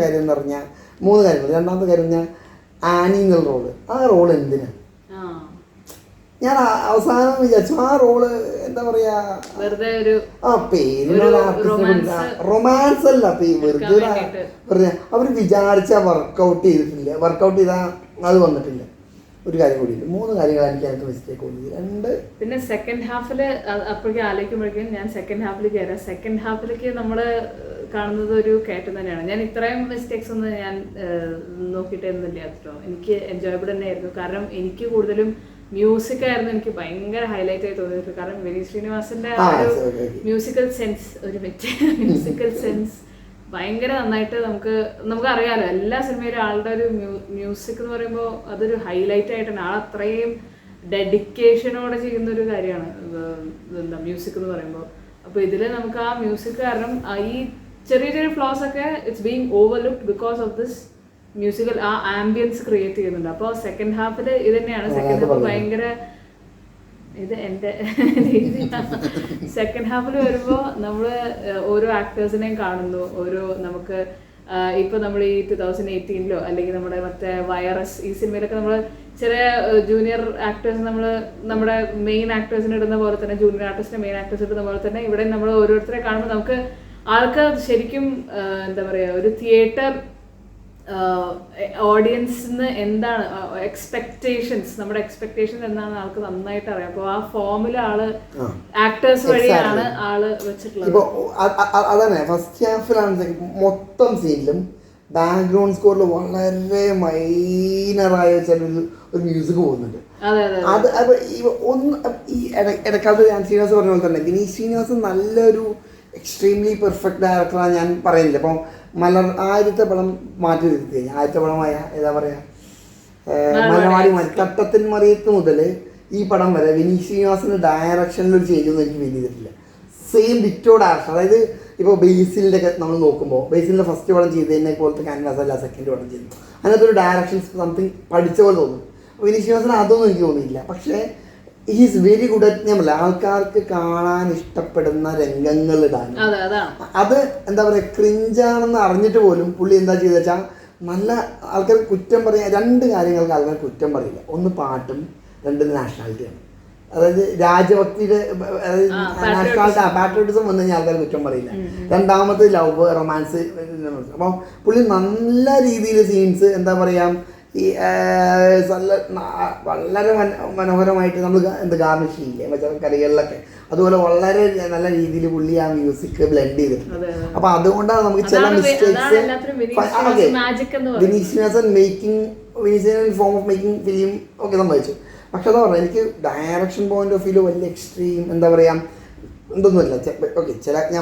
കാര്യം എന്ന് പറഞ്ഞാൽ 3 കാര്യങ്ങൾ. രണ്ടാമത്തെ കാര്യം പറഞ്ഞാൽ ആനി എന്നുള്ള റോള്. ആ റോള് എന്തിനാ? ഞാൻ അവസാനം വിചാരിച്ചു ആ റോള് എന്താ പറയാ, റൊമാൻസ് അല്ല, വെറുതെ അവർ വിചാരിച്ച വർക്കൗട്ട് ചെയ്തിട്ടില്ല. വർക്കൗട്ട് ചെയ്താൽ അത് വന്നിട്ടില്ല. ഒരു കാര്യം കൂടിയില്ല. 3 കാര്യങ്ങൾ എനിക്ക് മിസ്റ്റേക്ക് തോന്നി. പിന്നെ സെക്കൻഡ് ഹാഫില് അപ്പോഴേക്കും ആലോചിക്കുമ്പോഴേക്കും ഞാൻ സെക്കൻഡ് ഹാഫിൽ കയറാം. സെക്കൻഡ് ഹാഫിലേക്ക് നമ്മള് കാണുന്നത് ഒരു കയറ്റം തന്നെയാണ്. ഞാൻ ഇത്രയും മിസ്റ്റേക്സ് ഒന്നും ഞാൻ നോക്കിയിട്ടൊന്നുമില്ല. കേട്ടോ, എനിക്ക് എൻജോയബിൾ തന്നെയായിരുന്നു. കാരണം എനിക്ക് കൂടുതലും മ്യൂസിക് ആയിരുന്നു എനിക്ക് ഭയങ്കര ഹൈലൈറ്റ് ആയി തോന്നിയത്. കാരണം വിനീത് ശ്രീനിവാസന്റെ ആ ഒരു മ്യൂസിക്കൽ സെൻസ് ഭയങ്കര നന്നായിട്ട് നമുക്ക് അറിയാലോ. എല്ലാ സിനിമയിലും ആളുടെ ഒരു മ്യൂസിക് എന്ന് പറയുമ്പോൾ അതൊരു ഹൈലൈറ്റ് ആയിട്ടാണ്. ആൾ അത്രയും ഡെഡിക്കേഷനോടെ ചെയ്യുന്ന ഒരു കാര്യമാണ് എന്താ മ്യൂസിക് എന്ന് പറയുമ്പോൾ. അപ്പോൾ ഇതിൽ നമുക്ക് ആ മ്യൂസിക് കാരണം ഈ ചെറിയ ചെറിയ ഫ്ലോസ് ഒക്കെ it's being overlooked because of this musical ആ ആംബിയൻസ് ക്രിയേറ്റ് ചെയ്യുന്നുണ്ട്. അപ്പോൾ സെക്കൻഡ് ഹാഫിൽ ഇത് തന്നെയാണ്. സെക്കൻഡ് ഹാഫ് ഭയങ്കര ഇത് എൻ്റെ സെക്കൻഡ് ഹാഫിൽ വരുമ്പോൾ നമ്മൾ ഓരോ ആക്ടേഴ്സിനെയും കാണുന്നു. നമുക്ക് ഇപ്പൊ നമ്മൾ ഈ 2018 അല്ലെങ്കിൽ നമ്മുടെ മറ്റേ വൈറസ് ഈ സിനിമയിലൊക്കെ നമ്മൾ ചെറിയ ജൂനിയർ ആക്ടേഴ്സ് നമ്മുടെ മെയിൻ ആക്ടേഴ്സിന് ഇടുന്ന പോലെ തന്നെ ജൂനിയർ ആർട്ടിസ്റ്റിനെ മെയിൻ ആക്ടേഴ്സ് ഇടുന്ന പോലെ തന്നെ ഇവിടെ നമ്മൾ ഓരോരുത്തരെ കാണുമ്പോൾ നമുക്ക് ആൾക്ക് ശരിക്കും എന്താ പറയുക, ഒരു തിയേറ്റർ ഓഡിയൻസിന് എന്താണ് നമ്മുടെ എക്സ്പെക്ടേഷൻസ് എന്താണെന്ന് ആൾക്ക് നന്നായിട്ട് അറിയാം. അപ്പോൾ ആ ഫോമിൽ ആള് ആക്ടേഴ്സ് വഴിയാണ് ആള് വെച്ചിട്ടുള്ളത്. ഇപ്പൊ അതാണ് ഫസ്റ്റ് ഹാഫിലാണ് മൊത്തം സീനിലും ബാക്ക്ഗ്രൗണ്ട് സ്കോറിൽ വളരെ മൈനറായ ഒരു മ്യൂസിക് പോകുന്നുണ്ട്. അത് ഈ ഇടക്കാലത്ത് ഞാൻ ശ്രീനിവാസ് പറഞ്ഞ പോലെ തന്നെ വിനീത് ശ്രീനിവാസൻ നല്ലൊരു എക്സ്ട്രീംലി പെർഫെക്റ്റ് ഡയറക്ടറാണ് ഞാൻ പറയുന്നില്ല. അപ്പം ആദ്യത്തെ പടം മാറ്റി നിർത്തി കഴിഞ്ഞാൽ ആദ്യത്തെ പടമായ ഏതാ പറയാ മലവാടി തട്ടത്തിൻ മറിയത്ത് മുതൽ ഈ പടം വരെ വിനീത് ശ്രീനിവാസന്റെ ഡയറക്ഷനിൽ ഒരു ചേഞ്ച് ഒന്നും എനിക്ക് ഫീൽ ചെയ്തിട്ടില്ല. Same ditto direction. അതായത് ഇപ്പോൾ ബേസിലിൻ്റെ ഒക്കെ നമ്മൾ നോക്കുമ്പോൾ ബേസിലിൻ്റെ ഫസ്റ്റ് പടം ചെയ്തതിനെ പോലത്തെ ക്യാൻവാസ് അല്ല സെക്കൻഡ് പടം ചെയ്തു. അങ്ങനത്തെ ഒരു ഡയറക്ഷൻ സംതിങ് പഠിച്ച പോലെ തോന്നും. വിനീത് ശ്രീനിവാസന് അതൊന്നും എനിക്ക് തോന്നിയില്ല. പക്ഷേ ഈസ് വെരി ഗുഡ് അറ്റ് നമ്മളെ ആൾക്കാർക്ക് കാണാൻ ഇഷ്ടപ്പെടുന്ന രംഗങ്ങൾ ഇടാനും അത് എന്താ പറയുക ക്രിഞ്ചാണെന്ന് അറിഞ്ഞിട്ട് പോലും പുള്ളി എന്താ ചെയ്തെന്ന് വെച്ചാൽ നല്ല ആൾക്കാർ കുറ്റം പറയാൻ 2 കാര്യങ്ങൾക്ക് ആൾക്കാർ കുറ്റം പറയില്ല. ഒന്ന് പാട്ടും, 2 നാഷണാലിറ്റിയാണ്. അതായത് രാജഭക്തിയുടെ പാട്രിയോട്ടിസം വന്നു കഴിഞ്ഞാൽ ആൾക്കാർ കുറ്റം പറയില്ല. രണ്ടാമത് ലവ് റൊമാൻസ്. അപ്പോൾ പുള്ളി നല്ല രീതിയിൽ സീൻസ് എന്താ പറയുക ഈ വളരെ മനോഹരമായിട്ട് നമ്മൾ ഗാർണിഷ് ചെയ്യില്ലേ കറികളിലൊക്കെ, അതുപോലെ വളരെ നല്ല രീതിയിൽ പുള്ളി ആ മ്യൂസിക് ബ്ലെൻഡ് ചെയ്തിട്ടുണ്ട്. അപ്പൊ അതുകൊണ്ടാണ് നമുക്ക് ചില mistakes Vineeth Sreenivasan form of making film ഒക്കെ സംഭവിച്ചു. പക്ഷെ അതാ പറഞ്ഞത് എനിക്ക് ഡയറക്ഷൻ പോയിന്റ് ഓഫ് വ്യൂ വലിയ എക്സ്ട്രീം എന്താ പറയാ എന്തൊന്നുമില്ല. ഓക്കെ ചില ഞാൻ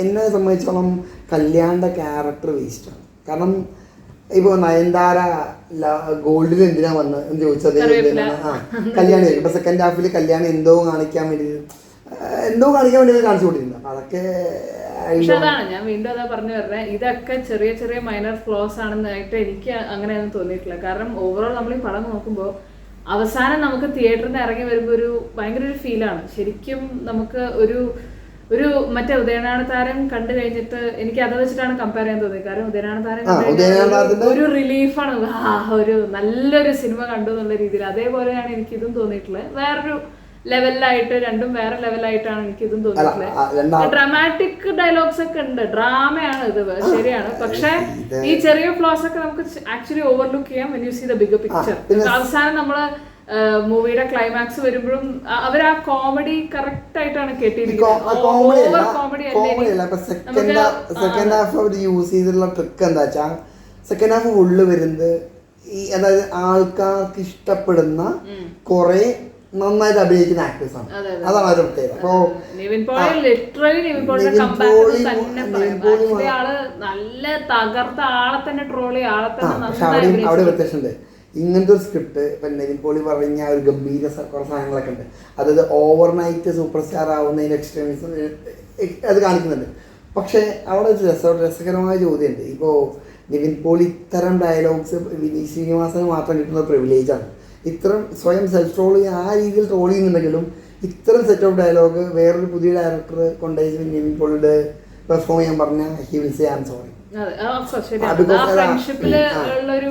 എന്നെ സംബന്ധിച്ചോളം കല്യാണിൻ്റെ ക്യാരക്ടർ വേസ്റ്റാണ്. കാരണം ഇപ്പോൾ നയൻതാര ഗോൾഡിൽ എന്തിനാ വന്ന് എന്ന് ചോദിച്ചത് കല്യാണി. ഇപ്പൊ സെക്കൻഡ് ഹാഫിൽ കല്യാണി എന്തോ കാണിക്കാൻ വേണ്ടി കാണിച്ചു കൊണ്ടിരുന്നത്. അപ്പൊ അതൊക്കെ പക്ഷെ അതാണ് ഞാൻ വീണ്ടും അതാ പറഞ്ഞു വരുന്നത്. ഇതൊക്കെ ചെറിയ ചെറിയ മൈനർ ഫ്ലോസ് ആണെന്നായിട്ട് എനിക്ക് അങ്ങനെയൊന്നും തോന്നിയിട്ടില്ല. കാരണം ഓവറോൾ നമ്മൾ ഈ പടം നോക്കുമ്പോൾ അവസാനം നമുക്ക് തിയേറ്ററിൽ നിന്ന് ഇറങ്ങി വരുമ്പോൾ ഒരു ഭയങ്കര ഒരു ഫീലാണ്. ശരിക്കും നമുക്ക് ഒരു മറ്റേ ഉദയനാണ് താരം കണ്ടു കഴിഞ്ഞിട്ട് എനിക്ക് അത് വെച്ചിട്ടാണ് കമ്പയർ ചെയ്യാൻ തോന്നിയത്. കാരണം ഉദയനാണ് താരം ഒരു റിലീഫാണ്, ഒരു നല്ലൊരു സിനിമ കണ്ടു എന്നുള്ള രീതിയിൽ. അതേപോലെയാണ് എനിക്കിതും തോന്നിയിട്ടുള്ളത്. വേറൊരു ലെവലിലായിട്ട്, രണ്ടും വേറെ ലെവലായിട്ടാണ് എനിക്കിതും തോന്നിയിട്ടുള്ളത്. ഡ്രാമാറ്റിക് ഡയലോഗ്സ് ഒക്കെ ഉണ്ട്, ഡ്രാമയാണ് ഇത്, ശരിയാണ്. പക്ഷെ ഈ ചെറിയ ഫ്ലോസ് ഒക്കെ നമുക്ക് ആക്ച്വലി ഓവർലുക്ക് ചെയ്യാം when you see the bigger picture. അവസാനം നമ്മള് മൂവിയുടെ ക്ലൈമാക്സ് വരുമ്പോഴും അവർ ആ കോമഡി കറക്റ്റ് ആയിട്ടാണ് കേട്ടിരിക്കുന്നത്. സെക്കൻഡ് ഹാഫ് അവർ യൂസ് ചെയ്തിട്ടുള്ള ട്രിക്ക് എന്താ വെച്ചാൽ സെക്കൻഡ് ഹാഫ് ഫുള്ള് വരുന്നത് ഈ അതായത് ആൾക്കാർക്ക് ഇഷ്ടപ്പെടുന്ന കുറെ നന്നായിട്ട് അഭിനയിക്കുന്ന ആക്ടേഴ്സ് ആണ്. അതാണ് അവർ പ്രത്യേകത. അപ്പോ അവിടെ വ്യത്യാസമുണ്ട്. ഇങ്ങനത്തെ ഒരു സ്ക്രിപ്റ്റ് ഇപ്പം നിവിൻ പോളി പറഞ്ഞ ഒരു ഗംഭീര കുറേ സാധനങ്ങളൊക്കെ ഉണ്ട്. അതായത് ഓവർനൈറ്റ് സൂപ്പർ സ്റ്റാർ ആവുന്നതിന് എക്സ്ട്രീമിസം അത് കാണിക്കുന്നുണ്ട്. പക്ഷേ അവിടെ രസകരമായ ചോദ്യമുണ്ട്. ഇപ്പോൾ നിവിൻ പോളി ഇത്തരം ഡയലോഗ്സ് വിനീത് ശ്രീനിവാസന് മാത്രം കിട്ടുന്ന പ്രിവിലേജാണ്. ഇത്തരം സ്വയം സെൽഫ് ട്രോൾ ആ രീതിയിൽ ട്രോൾ ചെയ്യുന്നുണ്ടെങ്കിലും ഇത്തരം സെറ്റ് ഓഫ് ഡയലോഗ് വേറൊരു പുതിയ ഡയറക്ടർ കൊണ്ടുപോയി നിവിൻ പോളിയുടെ പെർഫോം ചെയ്യാൻ പറഞ്ഞാൽ he will say I am sorry. ഫ്രണ്ട്ഷിപ്പില് ഉള്ള ഒരു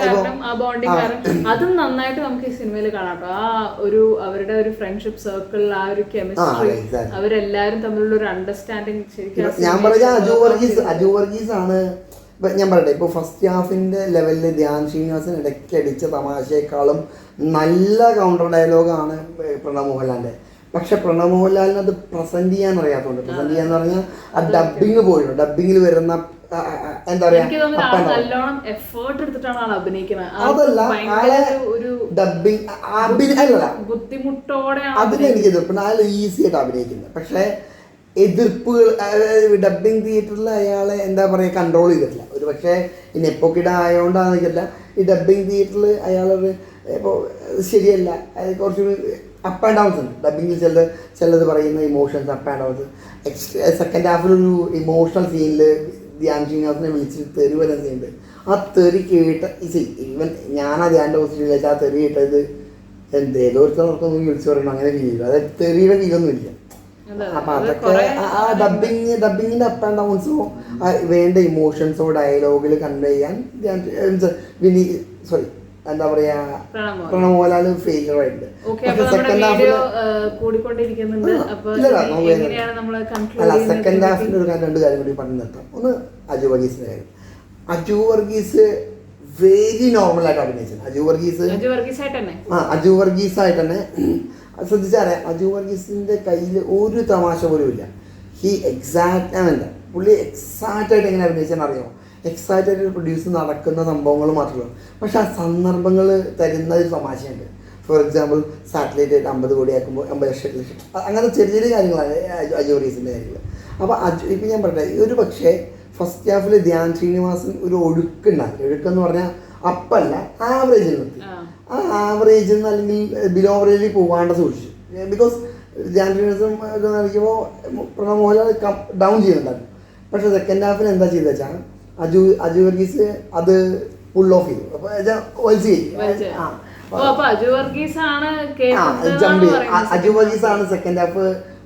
കാരണം ആ ബോണ്ടിങ് കാരണം അതും നന്നായിട്ട് നമുക്ക് ഈ സിനിമയിൽ കാണാം കേട്ടോ. ആ ഒരു അവരുടെ ഒരു ഫ്രണ്ട്ഷിപ്പ് സർക്കിൾ, ആ ഒരു കെമിസ്ട്രി, അവരെല്ലാരും തമ്മിലുള്ള ഒരു അണ്ടർസ്റ്റാൻഡിങ് ശരിക്കും ഞാൻ പറഞ്ഞ അജു വർഗീസ് ആണ്. ഞാൻ പറയട്ടെ, ഇപ്പോൾ ഫസ്റ്റ് ഹാഫിന്റെ ലെവലിൽ ധ്യാൻ ശ്രീനിവാസൻ ഇടയ്ക്ക് അടിച്ച തമാശയെക്കാളും നല്ല കൗണ്ടർ ഡയലോഗാണ് പ്രണവ് മോഹൻലാലിന്റെ. പക്ഷെ പ്രണവ് മോഹൻലാലിന് അത് പ്രസന്റ് ചെയ്യാൻ അറിയാത്തതുകൊണ്ട്, പ്രസന്റ് ചെയ്യാന്ന് പറഞ്ഞാൽ ആ ഡബിങ് പോയിട്ടുണ്ട്. ഡബിങ്ങിൽ വരുന്ന എന്താ പറയാ, അതല്ല ഡബിങ് അല്ല ബുദ്ധിമുട്ടോടെ അതിലെനിക്ക് എതിർപ്പ്. അയാൾ ഈസി ആയിട്ട് അഭിനയിക്കുന്നത്. പക്ഷെ എതിർപ്പുകൾ ഡബിങ് തിയേറ്ററിൽ അയാളെ എന്താ പറയുക കൺട്രോൾ ചെയ്തിട്ടില്ല. ഒരു പക്ഷേ ഈ നെപ്പോക്കിട ആയതുകൊണ്ടാണെന്നില്ല, ഈ ഡബിങ് തിയേറ്ററിൽ അയാളത് ഇപ്പോൾ ശരിയല്ല. കുറച്ചുകൂടി അപ്പ് ആൻഡ് ഡൗൺസ് ഉണ്ട് ഡബിങ്ങിൽ. ചിലത് പറയുന്ന emotions up and downs. Second ഹാഫിലൊരു ഇമോഷണൽ സീനിൽ ധ്യാൻ ശ്രീനിവാസനെ വിളിച്ചിട്ട് തെറി വരുന്ന സീനുണ്ട്. ആ തെറി കേട്ട ഈവൻ ഞാൻ ധ്യാൻ്റെ ഹോസ്പിറ്റലിൽ വെച്ചാൽ ആ തെറി കേട്ടത് ഏതോ ഒരുത്തർക്കൊന്നും വിളിച്ചു പറയണം, അങ്ങനെ ഫീൽ ചെയ്തു. അതായത് തെറിയുടെ ഫീലൊന്നും ഇല്ല. അപ്പം അതൊക്കെ ആ ഡബിങ്ങിൻ്റെ അപ്പ് ആൻഡ് ഡൗൺസോ വേണ്ട ഇമോഷൻസോ ഡയലോഗിൽ കൺവേ ചെയ്യാൻ എന്താ പറയാ പ്രണവ് മോഹൻലാൽ ഫെയിലർ ആയിട്ടുണ്ട്. സെക്കൻഡ് ഹാഫിൽ അല്ല, സെക്കൻഡ് ഹാഫിൽ ഒരു രണ്ട് കാര്യം കൂടി പറഞ്ഞു നിർത്താം. ഒന്ന് അജു വർഗീസിന്റെ കാര്യം. അജു വർഗീസ് വെരി നോർമലായിട്ട് അഭിനയിച്ചത്. അജു വർഗീസ് ആയിട്ട് തന്നെ ശ്രദ്ധിച്ചാറേ, അജു വർഗീസിന്റെ കയ്യിൽ ഒരു തമാശ പോലും ഇല്ല. പുള്ളി എക്സാക്റ്റ് ആയിട്ട് എങ്ങനെ അഭിനയിച്ചാൽ അറിയാമോ? എക്സാക്റ്റ് ആയിട്ട് പ്രൊഡ്യൂസ് നടക്കുന്ന സംഭവങ്ങൾ മാത്രമേ ഉള്ളൂ. പക്ഷെ ആ സന്ദർഭങ്ങൾ തരുന്ന ഒരു തമാശയുണ്ട്. ഫോർ എക്സാമ്പിൾ സാറ്റലൈറ്റ് ആയിട്ട് 50 കോടി ആക്കുമ്പോൾ 50 ലക്ഷം അങ്ങനെ ചെറിയ ചെറിയ കാര്യങ്ങളാണ് അജു വർഗീസിൻ്റെ കാര്യങ്ങൾ. അപ്പോൾ ഇപ്പം ഞാൻ പറയട്ടെ, ഒരു പക്ഷേ ഫസ്റ്റ് ഹാഫിൽ ധ്യാൻ ശ്രീനിവാസൻ ഒരു ഒഴുക്കുണ്ടാക്കി. ഒഴുക്കെന്ന് പറഞ്ഞാൽ അപ്പല്ല, ആവറേജിൽ നിർത്തി. ആ ആവറേജിൽ നിന്ന് അല്ലെങ്കിൽ ബിലോ ആവറേജിൽ പോകാണ്ട് സൂക്ഷിച്ചു. ബിക്കോസ് ധ്യാൻ ശ്രീനിവാസൻ കളിക്കുമ്പോൾ പ്രണവ് മോഹൻലാൽ ഡൗൺ ചെയ്യുന്നുണ്ടായിരുന്നു. പക്ഷേ സെക്കൻഡ് ഹാഫിൽ എന്താ ചെയ്തെന്ന് വെച്ചാൽ അജു വർഗീസ് അത് പുൾ ഓഫ് ചെയ്തു. അപ്പോൾ അജു വർഗീസ് ആണ് സെക്കൻഡ് ഹാഫ്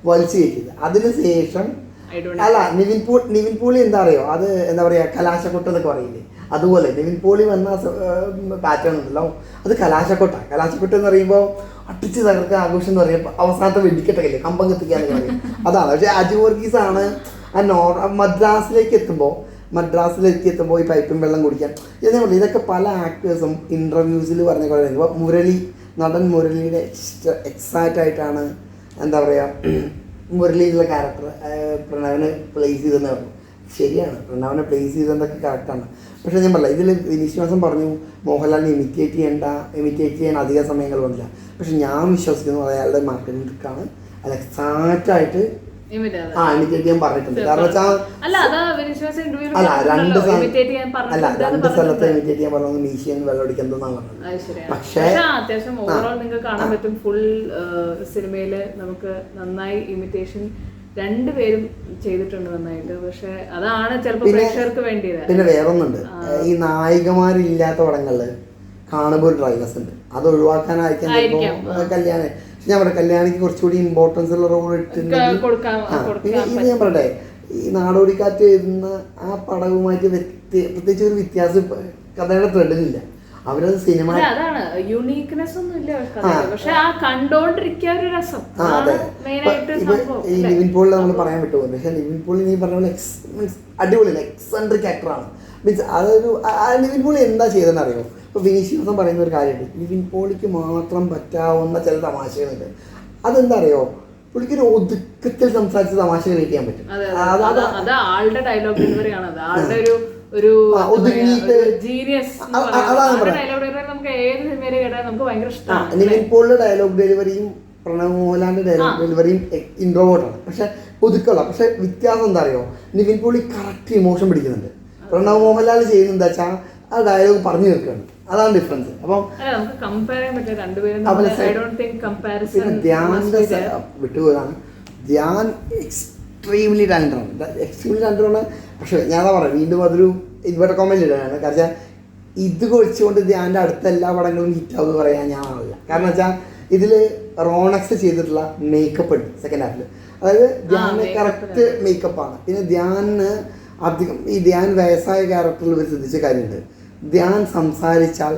വലിച്ചു കയറ്റിയത്. അതിനുശേഷം അല്ല നിവിൻ പോളി എന്താ അറിയോ, അത് എന്താ പറയുക കലാശക്കൊട്ട എന്നൊക്കെ പറയില്ലേ, അതുപോലെ നിവിൻ പോളി വന്ന പാറ്റേൺ ഉണ്ടല്ലോ, അത് കലാശക്കൊട്ട എന്ന് പറയുമ്പോൾ അട്ടിച്ച് തകർക്ക ആഘോഷം എന്ന് പറയുമ്പോൾ അവസാനത്തെ വെടിക്കെട്ടൊക്കെ കമ്പം കത്തിക്കാന്നൊക്കെ പറയും, അതാണ്. പക്ഷെ അജു വർഗീസ് ആണ് ആ മദ്രാസിലേക്ക് എത്തുമ്പോൾ ഈ പൈപ്പും വെള്ളം കുടിക്കാൻ എന്നേ പറയും. ഇതൊക്കെ പല ആക്ടേഴ്സും ഇൻ്റർവ്യൂസിൽ പറഞ്ഞ പോലെ. ഇപ്പോൾ നടൻ മുരളിയുടെ എക്സാക്റ്റ് ആയിട്ടാണ് എന്താ പറയുക മുരളിയിലുള്ള ക്യാരക്ടർ പ്രണവിനെ പ്ലേസ് ചെയ്തെന്ന് പറഞ്ഞു. ശരിയാണ്, പ്രണവിനെ പ്ലേസ് ചെയ്തതൊക്കെ കറക്റ്റാണ്. പക്ഷേ ഞാൻ പറയില്ല, ഇതിൽ വിശ്വാസം പറഞ്ഞു മോഹൻലാലിനെ ഇമിറ്റേറ്റ് ചെയ്യാൻ അധിക സമയങ്ങൾ വന്നില്ല. പക്ഷെ ഞാൻ വിശ്വസിക്കുന്നു അയാളുടെ മാർക്കറ്റിംഗ് ട്രിക്കാണ്. അത് എക്സാക്റ്റായിട്ട് ഇമിറ്റേറ്റ് ചെയ്യാൻ പറഞ്ഞിട്ടുണ്ട്. കാരണം വെച്ചാൽ രണ്ട് സ്ഥലത്ത് ഇമിറ്റേറ്റ് ചെയ്യാൻ പറഞ്ഞത് മീശിയൻ വെള്ളമടിക്കുന്നതാണ് പറഞ്ഞത്. പക്ഷേ അത്യാവശ്യം ഓവറോൾ നിങ്ങൾക്ക് കാണാൻ പറ്റും ഫുൾ സിനിമയില് നമുക്ക് നന്നായി ഇമിറ്റേഷൻ രണ്ടുപേരും ചെയ്തിട്ടുണ്ട് നന്നായിട്ട്. പക്ഷെ അതാണ് ചിലപ്പോൾ പ്രേക്ഷകർക്ക് വേണ്ടിയത്. പിന്നെ വേറൊന്നുണ്ട്, ഈ നായികമാരില്ലാത്ത പടങ്ങളില് കാണുമ്പോൾ ഒരു ഡ്രൈനസ് ഉണ്ട്. അത് ഒഴിവാക്കാനായിരിക്കാം കല്യാണം. ഞാൻ പറയാം, കല്യാണിക്ക് കുറച്ചുകൂടി ഇമ്പോർട്ടൻസ് ഉള്ള റോൾ ഇട്ടിട്ടുണ്ടെങ്കിൽ. പിന്നെ ഇത് ഞാൻ പറയട്ടെ, ഈ നാടോടിക്കാറ്റ് എഴുതുന്ന ആ പടവുമായിട്ട് പ്രത്യേകിച്ച് ഒരു വ്യത്യാസം കഥയുടെ ത്രെഡിലില്ല. അവരത് സിനിമ അതാണ് യൂണീക്നെസ് ഒന്നും ഇല്ല, പക്ഷെ ആ കണ്ടോണ്ടിരിക്കാൻ ഒരു രസം. ഈ നിവിൻ പോളിനെ നമ്മൾ പറയാൻ വിട്ടുപോകും. പക്ഷെ നിവിൻ പോളി നീ പറഞ്ഞ പോലെ അടിപൊളി എക്സെൻട്രിക് ആക്ടറാണ്. മീൻസ് അതൊരു നിവിൻ പോളി എന്താ ചെയ്തതെന്ന് അറിയുമോ? ഇപ്പോൾ വിനീശ്വരൻ പറയുന്ന ഒരു കാര്യമുണ്ട്, നിവിൻ പോളിക്ക് മാത്രം പറ്റാവുന്ന ചില തമാശകളുണ്ട്. അതെന്താ അറിയോ, പുള്ളിക്കൊരു ഒതുക്കത്തിൽ സംസാരിച്ച തമാശ ക്രിയേറ്റ് ചെയ്യാൻ പറ്റും. അത് ആളുടെ ഡയലോഗ് ഡെലിവറി ആണ്, ആളുടെ ഒരു നിവിൻ പോളിന്റെ ഡയലോഗ് ഡെലിവറിയും പ്രണവ് മോഹൻലാലിന്റെ ഡയലോഗ് ഡെലിവറിയും ഇൻട്രോവേർട്ടാണ്. പക്ഷെ ഒതുക്കമുള്ള. പക്ഷെ വ്യത്യാസം എന്താ അറിയോ, നിവിൻ പോളി കറക്റ്റ് ഇമോഷൻ പിടിക്കുന്നുണ്ട്. പ്രണവ് മോഹൻലാൽ ചെയ്യുന്നത് എന്താ വെച്ചാൽ ആ ഡയലോഗ് പറഞ്ഞു തീർക്കുകയാണ്. അതാണ് ഡിഫറൻസ്. അപ്പം പിന്നെ ധ്യാന്റെ വിട്ടുപോയതാണ്. ധ്യാൻ എക്സ്ട്രീംലി ടാലന്റാണ്. പക്ഷെ ഞാൻ പറയാം, വീണ്ടും അതൊരു ഇൻവെർട്ടർ കോമന്റ് ഇടാനാണ്. കാരണം ഇത് വെച്ചുകൊണ്ട് ധ്യാൻ്റെ അടുത്ത എല്ലാ പടങ്ങളും ഹിറ്റാവും എന്ന് പറയാൻ ഞാനാവില്ല. കാരണം വെച്ചാൽ ഇതിൽ റോണക്സ് ചെയ്തിട്ടുള്ള മേക്കപ്പ് ഉണ്ട് സെക്കൻഡ് ഹാഫിൽ. അതായത് ധ്യാന് കറക്റ്റ് മേക്കപ്പാണ്. പിന്നെ ധ്യാനിന് അധികം ഈ ധ്യാൻ വയസ്സായ ക്യാരക്ടറിൽ ഒരു ശ്രദ്ധിച്ച കാര്യമുണ്ട്. ധ്യാൻ സംസാരിച്ചാൽ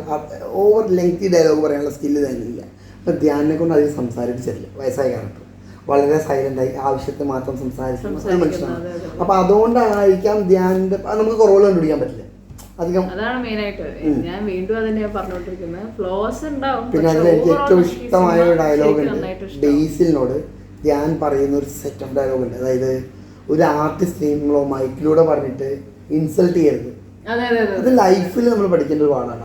ഓവർ ലെങ്തി ഡയലോഗ് പറയാനുള്ള സ്കില്ല് തന്നെ ഇല്ല. അപ്പം ധ്യാനിനെ കൊണ്ട് അധികം സംസാരിപ്പിച്ചില്ല വയസ്സായ ക്യാരക്ടർ. വളരെ സൈലൻ്റായി ആവശ്യത്തിന് മാത്രം സംസാരിക്കുന്ന ഒരു മനുഷ്യനാണ്. അപ്പം അതുകൊണ്ടായിരിക്കാം ധ്യാനിൻ്റെ നമുക്ക് കുറവുകൾ കണ്ടുപിടിക്കാൻ പറ്റില്ല അധികം. അതാണ് മെയിനായിട്ട് ഞാൻ വീണ്ടും അതിനെ പറഞ്ഞുകൊണ്ടിരിക്കുന്നത്. ഫ്ലോസ് ഉണ്ടാവും. പിന്നെ അതിൽ എനിക്ക് ഏറ്റവും ഇഷ്ടമായ ഒരു ഡയലോഗ് ഉണ്ട്. ബേസിലിനോട് ധ്യാൻ പറയുന്ന ഒരു സെറ്റ് ഓഫ് ഡയലോഗ് ഉണ്ട്. അതായത് ഒരു ആർട്ടിസ്റ്റ് നിങ്ങളോ മൈക്കിലൂടെ പറഞ്ഞിട്ട് ഇൻസൾട്ട് ചെയ്യരുത്. അത് ലൈഫിൽ നമ്മൾ പഠിക്കേണ്ട ഒരു പാടാണ്.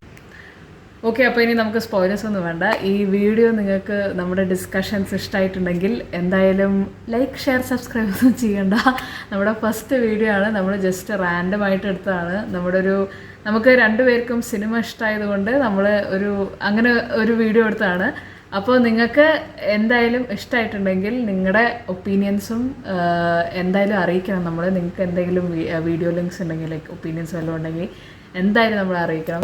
ഓക്കെ, അപ്പോൾ ഇനി നമുക്ക് സ്പോയിലേഴ്സ് ഒന്നും വേണ്ട. ഈ വീഡിയോ നിങ്ങൾക്ക് നമ്മുടെ ഡിസ്കഷൻസ് ഇഷ്ടമായിട്ടുണ്ടെങ്കിൽ എന്തായാലും ലൈക്ക്, ഷെയർ, സബ്സ്ക്രൈബ് ഒന്നും ചെയ്യണ്ട. നമ്മുടെ ഫസ്റ്റ് വീഡിയോ ആണ്, നമ്മൾ ജസ്റ്റ് റാൻഡമായിട്ട് എടുത്തതാണ്. നമുക്ക് രണ്ടുപേർക്കും സിനിമ ഇഷ്ടമായതുകൊണ്ട് നമ്മൾ അങ്ങനെ ഒരു വീഡിയോ എടുത്തതാണ്. അപ്പോൾ നിങ്ങൾക്ക് എന്തായാലും ഇഷ്ടമായിട്ടുണ്ടെങ്കിൽ നിങ്ങളുടെ ഒപ്പീനിയൻസും എന്തായാലും അറിയിക്കണം. നിങ്ങൾക്ക് എന്തെങ്കിലും വീഡിയോ ലിങ്ക്സ് ഉണ്ടെങ്കിൽ, ലൈക്ക് ഒപ്പീനിയൻസ് വല്ലതും ഉണ്ടെങ്കിൽ എന്തായാലും നമ്മളെ അറിയിക്കണം.